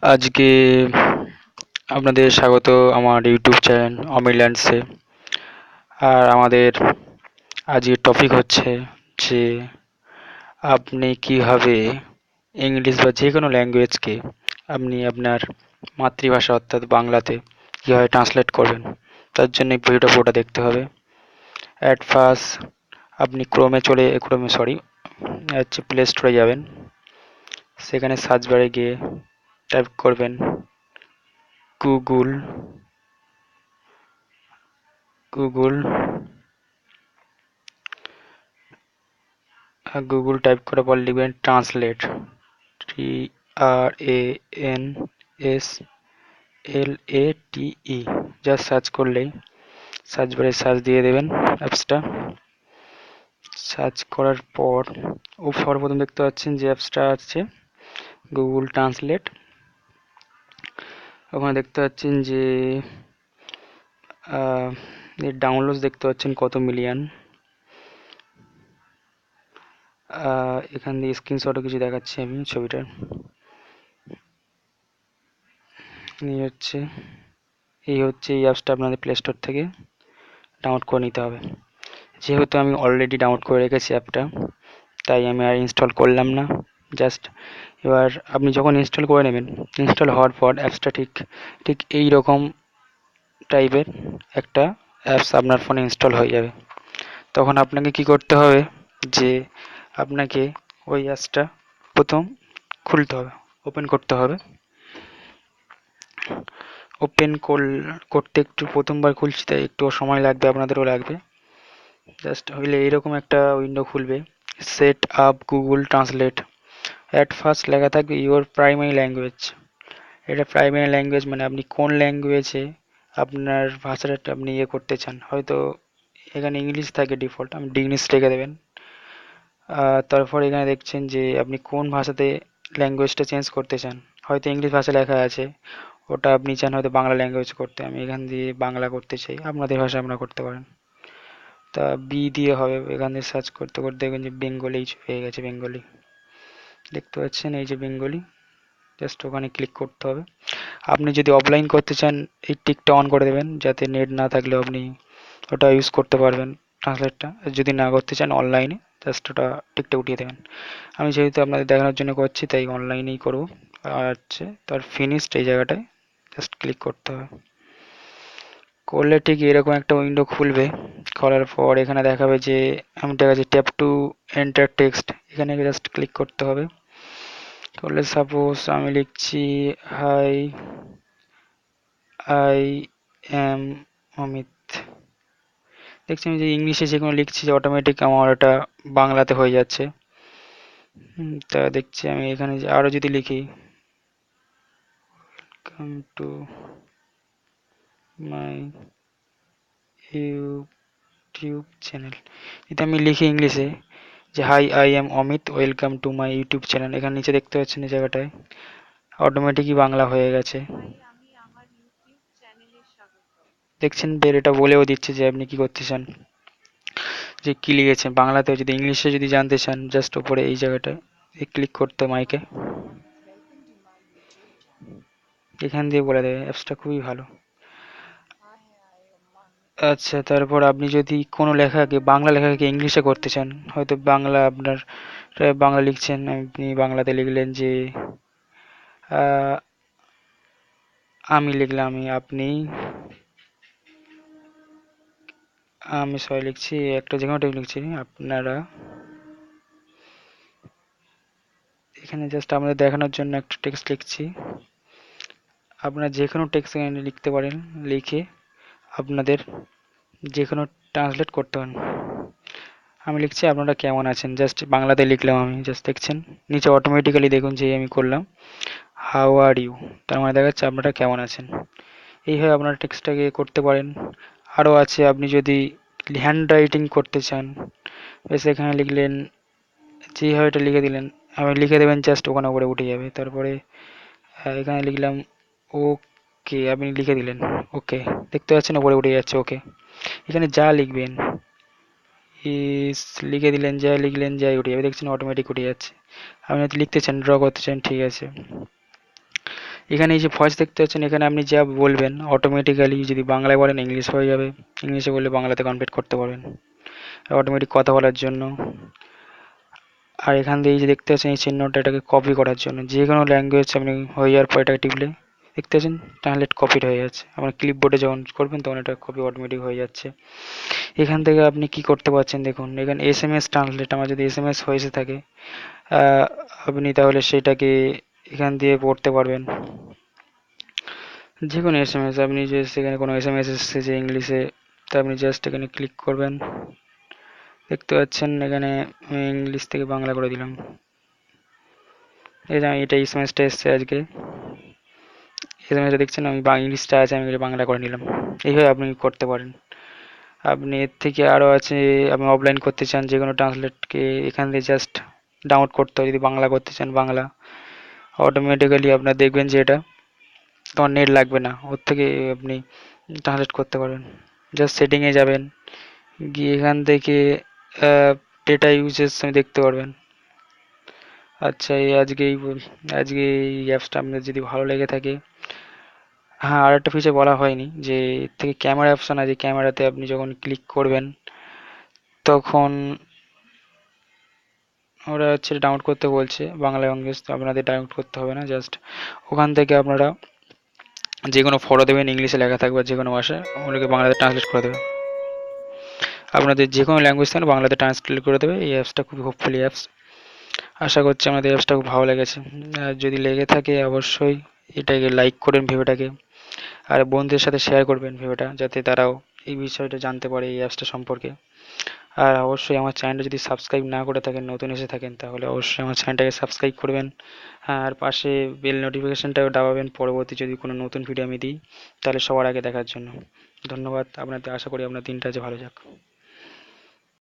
আজকে আপনাদের স্বাগত আমার ইউটিউব চ্যানেল অমিত ল্যান্ডসে। আর আমাদের আজকের টপিক হচ্ছে যে আপনি কিভাবে ইংলিশ বা যে কোনো ল্যাঙ্গুয়েজকে আপনি আপনার মাতৃভাষা অর্থাৎ বাংলাতে কীভাবে ট্রান্সলেট করবেন, তার জন্য এই ভিডিওটা পুরোটা দেখতে হবে। অ্যাট ফার্স্ট আপনি প্লে স্টোরে যাবেন। সেখানে সার্চ বারে গিয়ে টাইপ করবেন গুগল। গুগল গুগল টাইপ করার পর লিখবেন ট্রান্সলেট, TRANSLATE। জাস্ট সার্চ করলেই সার্চ বারে সার্চ দিয়ে দেবেন অ্যাপসটা। সার্চ করার পর সর্বপ্রথম দেখতে পাচ্ছেন যে অ্যাপসটা আছে গুগল ট্রান্সলেট। ওখানে দেখতে পাচ্ছেন যে ডাউনলোড দেখতে পাচ্ছেন কত মিলিয়ন। এখান দিয়ে স্ক্রিনশটও কিছু দেখাচ্ছি আমি ছবিটার। এই অ্যাপসটা আপনাদের প্লে স্টোর থেকে ডাউনলোড করে নিতে হবে। যেহেতু আমি অলরেডি ডাউনলোড করে রেখেছি অ্যাপটা, তাই আমি আর ইনস্টল করলাম না। জাস্ট এবার আপনি যখন ইনস্টল করে নেবেন, ইনস্টল হওয়ার পর অ্যাপসটা ঠিক এই রকম টাইপের একটা অ্যাপস আপনার ফোনে ইনস্টল হয়ে যাবে। তখন আপনাকে কি করতে হবে, যে আপনাকে ওই অ্যাপসটা প্রথম খুলতে হবে, ওপেন করতে হবে। করতে একটু প্রথমবার খুলছি তাই একটু সময় লাগবে, আপনাদেরও লাগবে। জাস্ট হইলে এইরকম একটা উইন্ডো খুলবে, set up Google translate. At first লেখা থাকবে ইওর প্রাইমারি ল্যাঙ্গুয়েজ। এটা প্রাইমারি ল্যাঙ্গুয়েজ মানে আপনি কোন ল্যাঙ্গুয়েজে আপনার ভাষাটা আপনি করতে চান। হয়তো এখানে ইংলিশ থাকে ডিফল্ট, আপনি ইংলিশ রেখে দেবেন। তারপর এখানে দেখছেন যে আপনি কোন ভাষাতে ল্যাঙ্গুয়েজটা চেঞ্জ করতে চান। হয়তো ইংলিশ ভাষা লেখা আছে, ওটা আপনি চান হয়তো বাংলা ল্যাঙ্গুয়েজ করতে। আমি এখান দিয়ে বাংলা করতে চাই, আপনাদের ভাষা আপনারা করতে পারেন। তা বি দিয়ে হবে। এখান দিয়ে সার্চ করতে করতে দেখবেন যে বেঙ্গলি হয়ে গেছে, বেঙ্গলি দেখতে পাচ্ছেন, এই যে বেঙ্গলি। জাস্ট ওখানে ক্লিক করতে হবে। আপনি যদি অফলাইন করতে চান এই টিকটা অন করে দেবেন, যাতে নেট না থাকলেও আপনি ওটা ইউজ করতে পারবেন ট্রান্সলেটটা। যদি না করতে চান অনলাইনে, জাস্ট ওটা টিকটা উঠিয়ে দেবেন। আমি যেহেতু আপনাদের দেখানোর জন্য করছি তাই অনলাইনেই করব। আর হচ্ছে তার ফিনিশড এই জায়গাটায় জাস্ট ক্লিক করতে হবে। করলে ঠিক এরকম একটা উইন্ডো খুলবে। খোলার পর এখানে দেখাবে যে আমি দেখাচ্ছি ট্যাপ টু এন্টার টেক্সট, এখানে জাস্ট ক্লিক করতে হবে। করলে সাপোজ আমি লিখছি হাই, আই এম অমিত। দেখছি আমি যে ইংলিশে যে কোনো লিখছি যে অটোমেটিক আমার ওটা বাংলাতে হয়ে যাচ্ছে। তা দেখছি আমি এখানে যে আরও যদি লিখি come to my YouTube channel, এটা আমি লিখি ইংলিশে যে hi I am Amit, welcome to my YouTube channel. এখানে নিচে দেখতে পাচ্ছেন এই জায়গাটায় অটোমেটিকই বাংলা হয়ে গেছে। দেখছেন বের এটা বলেও দিচ্ছে যে আপনি কি করতে চান, যে কি লিখেছেন বাংলাতে। যদি ইংলিশে যদি জানতে চান জাস্ট উপরে এই জায়গাটায় ক্লিক করতে মাইকে, এখান দিয়ে বলে দেবে। অ্যাপসটা খুবই ভালো। আচ্ছা, তারপর আপনি যদি কোনো লেখাকে বাংলা লেখাকে ইংলিশে করতে চান, হয়তো বাংলা আপনার বাংলা লিখছেন, আপনি বাংলাতে লিখলেন যে আহ, আমি লিখলাম আপনি, আমি সবাই লিখছি একটা যে কোনো টাইপ লিখছি আপনারা। এখানে জাস্ট আমাদের দেখানোর জন্য একটা টেক্সট লিখছি। আপনারা যে কোনো টেক্সট এখানে লিখতে পারেন, লিখে আপনাদের যে কোনো ট্রান্সলেট করতে পারেন। আমি লিখছি আপনারা কেমন আছেন, জাস্ট বাংলাতে লিখলাম আমি। জাস্ট দেখছেন নিচে অটোমেটিক্যালি দেখুন যে আমি করলাম হাউ আর ইউ, তার মানে দেখাচ্ছে আপনারা কেমন আছেন। এইভাবে আপনারা টেক্সটটাকে করতে পারেন। আরও আছে, আপনি যদি হ্যান্ড রাইটিং করতে চান, বেশ এখানে লিখলেন, যেভাবে এটা লিখে দিলেন আপনি লিখে দেবেন, জাস্ট ওখানে উপরে উঠে যাবে। তারপরে এখানে লিখলাম ওকে, আপনি লিখে দিলেন ওকে, দেখতে পাচ্ছেন উপরে উঠে যাচ্ছে ওকে। এখানে যা লিখবেন ইস লিখে দিলেন, যা লিখলেন যাই উঠে যাবে, দেখছেন অটোমেটিক উঠে যাচ্ছে। আপনি হয়তো লিখতে চান, ড্র করতে চান, ঠিক আছে। এখানে এই যে ভয়েস দেখতে পাচ্ছেন, এখানে আপনি যা বলবেন অটোমেটিক্যালি যদি বাংলায় বলেন ইংলিশ হয়ে যাবে, ইংলিশে বললে বাংলাতে কনভার্ট করতে পারবেন অটোমেটিক কথা বলার জন্য। আর এখান দিয়ে এই যে দেখতে পাচ্ছেন এই চিহ্নটা, এটাকে কপি করার জন্য যে কোনো ল্যাঙ্গুয়েজ আপনি হয়ে যাওয়ার পর এটাকে টিপলে দেখতে পাচ্ছেন ট্রান্সলেট কপিড হয়ে যাচ্ছে। আপনার ক্লিপবোর্ডে যখন করবেন তখন এটা কপি অটোমেটিক হয়ে যাচ্ছে। এখান থেকে আপনি কি করতে পারছেন দেখুন, এখানে এসএমএস ট্রান্সলেট, আমার যদি এসএমএস হয়েছে থাকে আহ, আপনি তাহলে সেটাকে এখান দিয়ে পড়তে পারবেন। যে কোনো এসএমএস আপনি যে সেখানে কোনো এসএমএস এসেছে যে ইংলিশে, তা আপনি জাস্ট এখানে ক্লিক করবেন। দেখতে পাচ্ছেন এখানে আমি ইংলিশ থেকে বাংলা করে দিলাম। এই যে এটা এসএমএসটা এসছে আজকে, এসএমএসটা দেখছেন আমি ইংলিশটা আছে আমি এটা বাংলা করে নিলাম। এইভাবে আপনি করতে পারেন। আপনি এর থেকে আরও আছে, আপনি অফলাইন করতে চান যে কোনো ট্রান্সলেটকে এখান থেকে জাস্ট ডাউনলোড করতে হয়। যদি বাংলা করতে চান বাংলা অটোমেটিক্যালি আপনার দেখবেন যে এটা তোমার নেট লাগবে না, ওর থেকে আপনি ট্রান্সলেট করতে পারবেন। জাস্ট সেটিংয়ে যাবেন, গিয়ে এখান থেকে ডেটা ইউজেস আমি দেখতে পারবেন। আচ্ছা এই আজকে এই অ্যাপসটা আপনার যদি ভালো লেগে থাকে, হ্যাঁ আর একটা ফিচার বলা হয়নি যে এর থেকে ক্যামেরা অপশন আছে, ক্যামেরাতে আপনি যখন ক্লিক করবেন তখন ওরা হচ্ছে ডাউনলোড করতে বলছে বাংলা ল্যাঙ্গুয়েজ, তো আপনাদের ডাউনলোড করতে হবে না, জাস্ট ওখান থেকে আপনারা যে কোনো ফটো দেবেন ইংলিশে লেখা থাকবে যে কোনো ভাষায়, ওগুলোকে বাংলাতে ট্রান্সলেট করে দেবে। আপনাদের যে কোনো ল্যাঙ্গুয়েজ থাকলে বাংলাতে ট্রান্সলেট করে দেবে। এই অ্যাপসটা খুবই হোপফুলি অ্যাপস। আশা করছি আমাদের অ্যাপসটা খুব ভালো লেগেছে। আর যদি লেগে থাকে অবশ্যই এটাকে লাইক করবেন ভিডিওটাকে, আর বন্ধুদের সাথে শেয়ার করবেন ভিডিওটা, যাতে তারাও এই বিষয়টা জানতে পারে এই অ্যাপসটা সম্পর্কে। আর অবশ্যই আমার চ্যানেলটা যদি সাবস্ক্রাইব না করে থাকেন, নতুন এসে থাকেন, তাহলে অবশ্যই আমার চ্যানেলটাকে সাবস্ক্রাইব করবেন। হ্যাঁ আর পাশে বেল নোটিফিকেশনটাও দাবাবেন, পরবর্তী যদি কোনো নতুন ভিডিও আমি দিই তাহলে সবার আগে দেখার জন্য। ধন্যবাদ আপনাদের, আশা করি আপনার দিনটা যে ভালো যাক।